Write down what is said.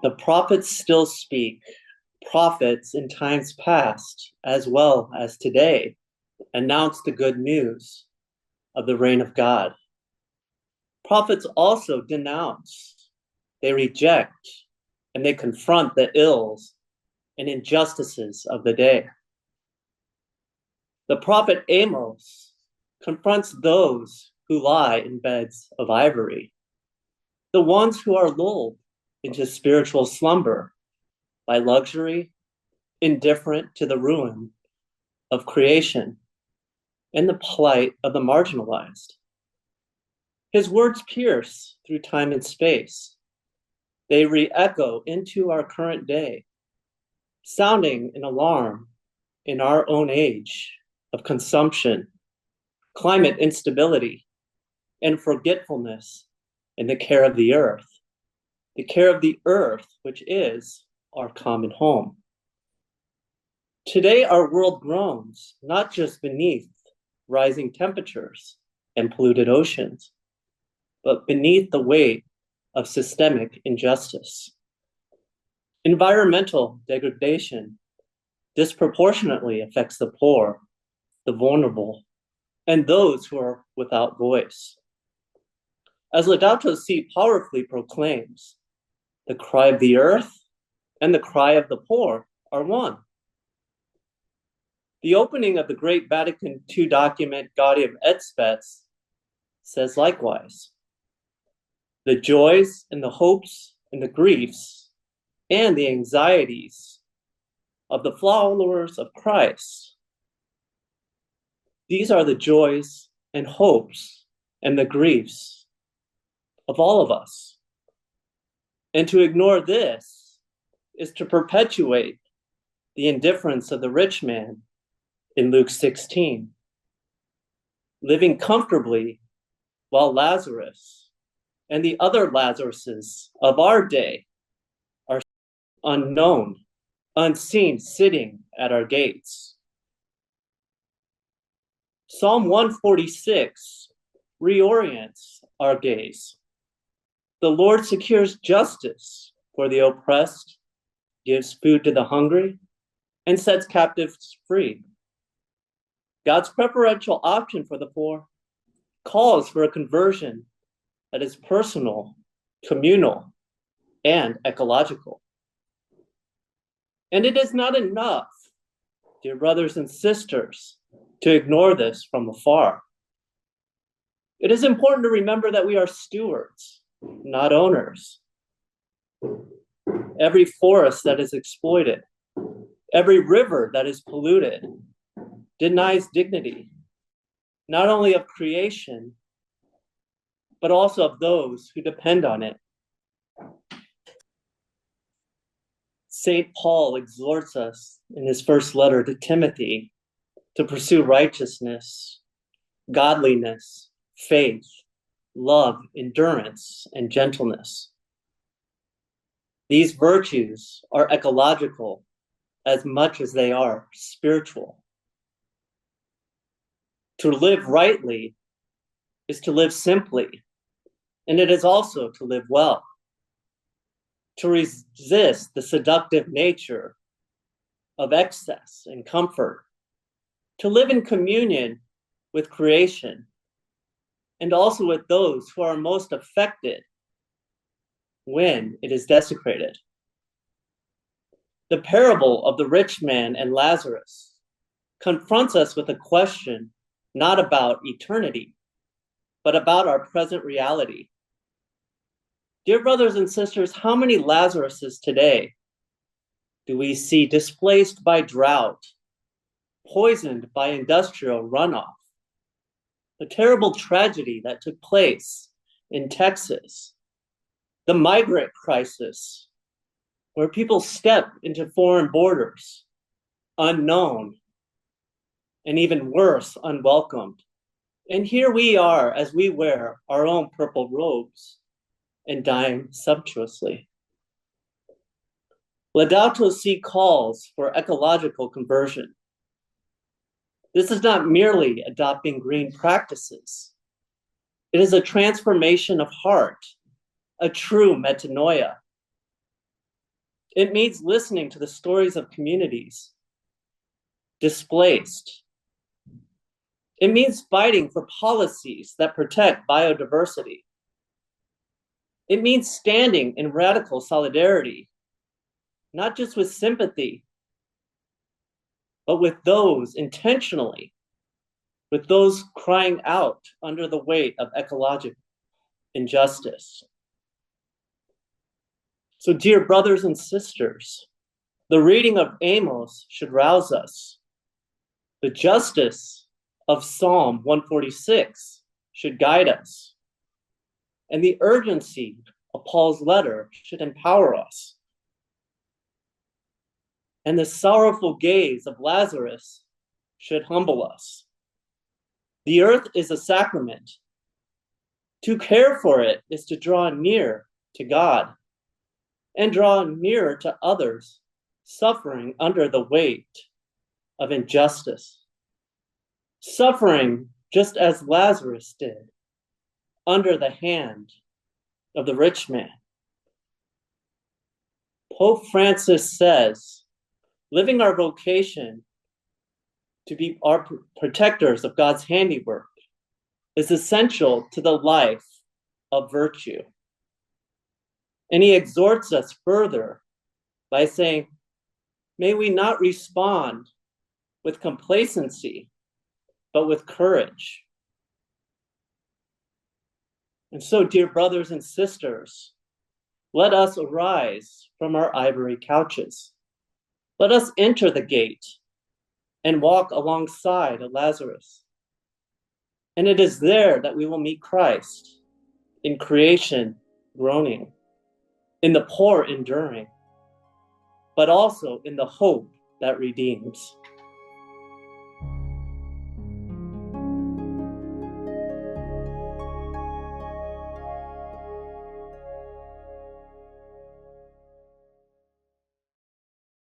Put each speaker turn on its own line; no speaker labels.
The prophets still speak. Prophets in times past, as well as today, announce the good news of the reign of God. Prophets also denounce, they reject, and they confront the ills and injustices of the day. The prophet Amos confronts those who lie in beds of ivory, the ones who are lulled into spiritual slumber by luxury, indifferent to the ruin of creation and the plight of the marginalized. His words pierce through time and space. They re-echo into our current day, sounding an alarm in our own age of consumption, climate instability, and forgetfulness in the care of the earth which is our common home. Today, our world groans not just beneath rising temperatures and polluted oceans, but beneath the weight of systemic injustice. Environmental degradation disproportionately affects the poor, the vulnerable, and those who are without voice. As Laudato Si powerfully proclaims, the cry of the earth and the cry of the poor are one. The opening of the Great Vatican II document Gaudium et Spes says likewise. The joys and the hopes and the griefs and the anxieties of the followers of Christ. These are the joys and hopes and the griefs of all of us. And to ignore this is to perpetuate the indifference of the rich man in Luke 16, living comfortably while Lazarus and the other Lazaruses of our day are unknown, unseen, sitting at our gates. Psalm 146 reorients our gaze. The Lord secures justice for the oppressed, gives food to the hungry, and sets captives free. God's preferential option for the poor calls for a conversion that is personal, communal, and ecological. And it is not enough, dear brothers and sisters, to ignore this from afar. It is important to remember that we are stewards, not owners. Every forest that is exploited, every river that is polluted, denies dignity, not only of creation, but also of those who depend on it. St. Paul exhorts us in his first letter to Timothy to pursue righteousness, godliness, faith, love, endurance, and gentleness. These virtues are ecological as much as they are spiritual. To live rightly is to live simply, and it is also to live well. To resist the seductive nature of excess and comfort, to live in communion with creation, and also with those who are most affected when it is desecrated. The parable of the rich man and Lazarus confronts us with a question not about eternity, but about our present reality. Dear brothers and sisters, how many Lazaruses today do we see displaced by drought, poisoned by industrial runoff? The terrible tragedy that took place in Texas, the migrant crisis, where people step into foreign borders, unknown, and even worse, unwelcomed. And here we are as we wear our own purple robes and dine sumptuously. Laudato Si calls for ecological conversion. This is not merely adopting green practices. It is a transformation of heart, a true metanoia. It means listening to the stories of communities displaced. It means fighting for policies that protect biodiversity. It means standing in radical solidarity, not just with sympathy, but with those intentionally, with those crying out under the weight of ecological injustice. So, dear brothers and sisters, the reading of Amos should rouse us. The justice of Psalm 146 should guide us. And the urgency of Paul's letter should empower us. And the sorrowful gaze of Lazarus should humble us. The earth is a sacrament. To care for it is to draw near to God and draw nearer to others suffering under the weight of injustice. Suffering just as Lazarus did under the hand of the rich man. Pope Francis says, living our vocation to be our protectors of God's handiwork is essential to the life of virtue. And he exhorts us further by saying, may we not respond with complacency, but with courage. And so, dear brothers and sisters, let us arise from our ivory couches. Let us enter the gate and walk alongside of Lazarus. And it is there that we will meet Christ, in creation groaning, in the poor enduring, but also in the hope that redeems.